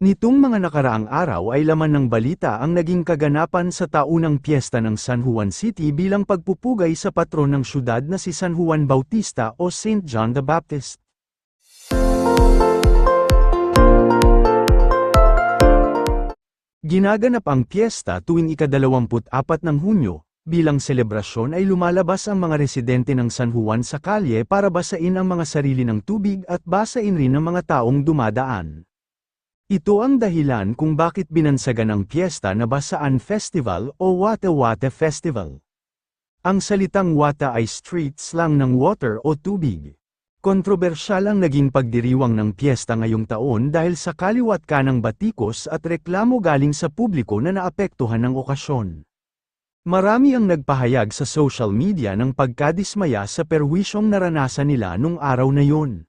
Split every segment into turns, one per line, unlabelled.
Nitong mga nakaraang araw ay laman ng balita ang naging kaganapan sa taunang piyesta ng San Juan City bilang pagpupugay sa patron ng syudad na si San Juan Bautista o Saint John the Baptist. Ginaganap ang piyesta tuwing ika-24 ng Hunyo, bilang selebrasyon ay lumalabas ang mga residente ng San Juan sa kalye para basain ang mga sarili ng tubig at basain rin ang mga taong dumadaan. Ito ang dahilan kung bakit binansagan ang piyesta na Basaan Festival o Wate Wate Festival. Ang salitang wata ay street slang ng water o tubig. Kontrobersyal ang naging pagdiriwang ng piyesta ngayong taon dahil sa kaliwat kanang batikos at reklamo galing sa publiko na naapektuhan ng okasyon. Marami ang nagpahayag sa social media ng pagkadismaya sa perwisyong naranasan nila nung araw na yun.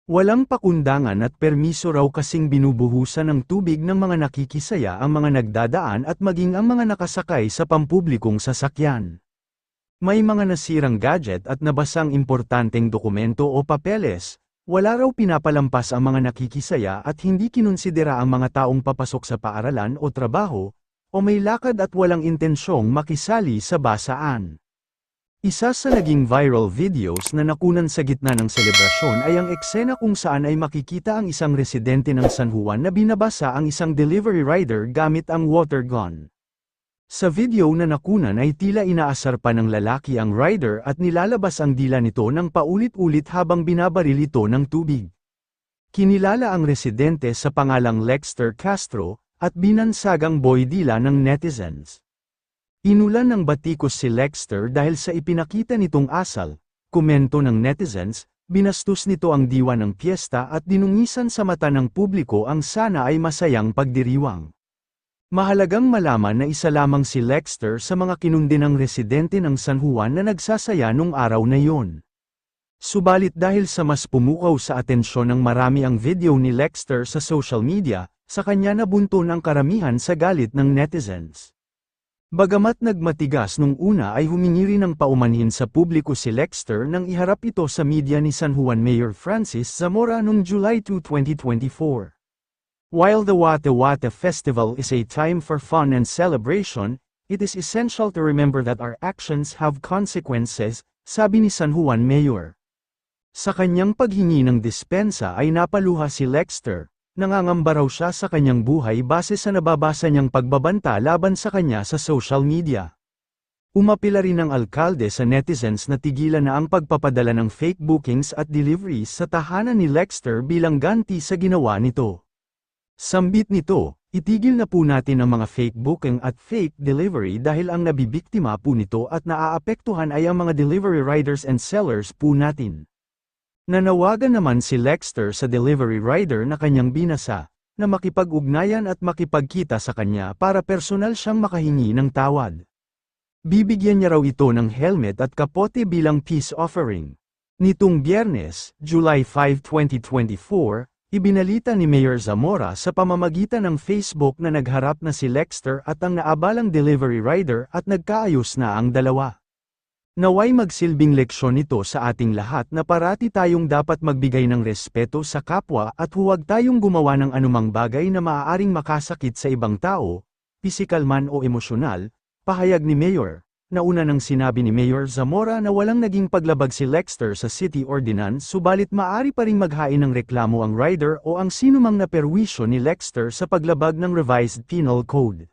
Walang pakundangan at permiso raw kasing binubuhusan ng tubig ng mga nakikisaya ang mga nagdadaan at maging ang mga nakasakay sa pampublikong sasakyan. May mga nasirang gadget at nabasang importanteng dokumento o papeles, wala raw pinapalampas ang mga nakikisaya at hindi kinonsidera ang mga taong papasok sa paaralan o trabaho, o may lakad at walang intensyong makisali sa basaan. Isa sa naging viral videos na nakunan sa gitna ng selebrasyon ay ang eksena kung saan ay makikita ang isang residente ng San Juan na binabasa ang isang delivery rider gamit ang water gun. Sa video na nakunan ay tila inaasar pa ng lalaki ang rider at nilalabas ang dila nito ng paulit-ulit habang binabaril ito ng tubig. Kinilala ang residente sa pangalang Lexter Castro, at binansagang boy dila ng netizens. Inulan ng batikos si Lexter dahil sa ipinakita nitong asal, komento ng netizens, binastos nito ang diwa ng piyesta at dinungisan sa mata ng publiko ang sana ay masayang pagdiriwang. Mahalagang malaman na isa lamang si Lexter sa mga kinundinang residente ng San Juan na nagsasaya nung araw na yon. Subalit dahil sa mas pumukaw sa atensyon ng marami ang video ni Lexter sa social media, sa kanya nabunton ang karamihan sa galit ng netizens. Bagamat nagmatigas nung una ay humingi rin ng paumanhin sa publiko si Lexter nang iharap ito sa media ni San Juan Mayor Francis Zamora noong July 2, 2024. While the Wate Wate Festival is a time for fun and celebration, it is essential to remember that our actions have consequences, sabi ni San Juan Mayor. Sa kanyang paghingi ng dispensa ay napaluha si Lexter. Nangangamba raw siya sa kanyang buhay base sa nababasa niyang pagbabanta laban sa kanya sa social media. Umapila rin ang alkalde sa netizens na tigilan na ang pagpapadala ng fake bookings at deliveries sa tahanan ni Lexter bilang ganti sa ginawa nito. Sambit nito, itigil na po natin ang mga fake booking at fake delivery dahil ang nabibiktima po nito at naaapektuhan ay ang mga delivery riders and sellers po natin. Nanawagan naman si Lexter sa delivery rider na kanyang binasa, na makipag-ugnayan at makipagkita sa kanya para personal siyang makahingi ng tawad. Bibigyan niya raw ito ng helmet at kapote bilang peace offering. Nitong Biyernes, July 5, 2024, ibinalita ni Mayor Zamora sa pamamagitan ng Facebook na nagharap na si Lexter at ang naabalang delivery rider at nagkaayos na ang dalawa. Naway magsilbing leksyon ito sa ating lahat na parati tayong dapat magbigay ng respeto sa kapwa at huwag tayong gumawa ng anumang bagay na maaaring makasakit sa ibang tao, pisikal man o emosyonal, pahayag ni Mayor. Nauna nang sinabi ni Mayor Zamora na walang naging paglabag si Lexter sa City Ordinance subalit maaari pa ring maghain ng reklamo ang rider o ang sinumang naperwisyo ni Lexter sa paglabag ng Revised Penal Code.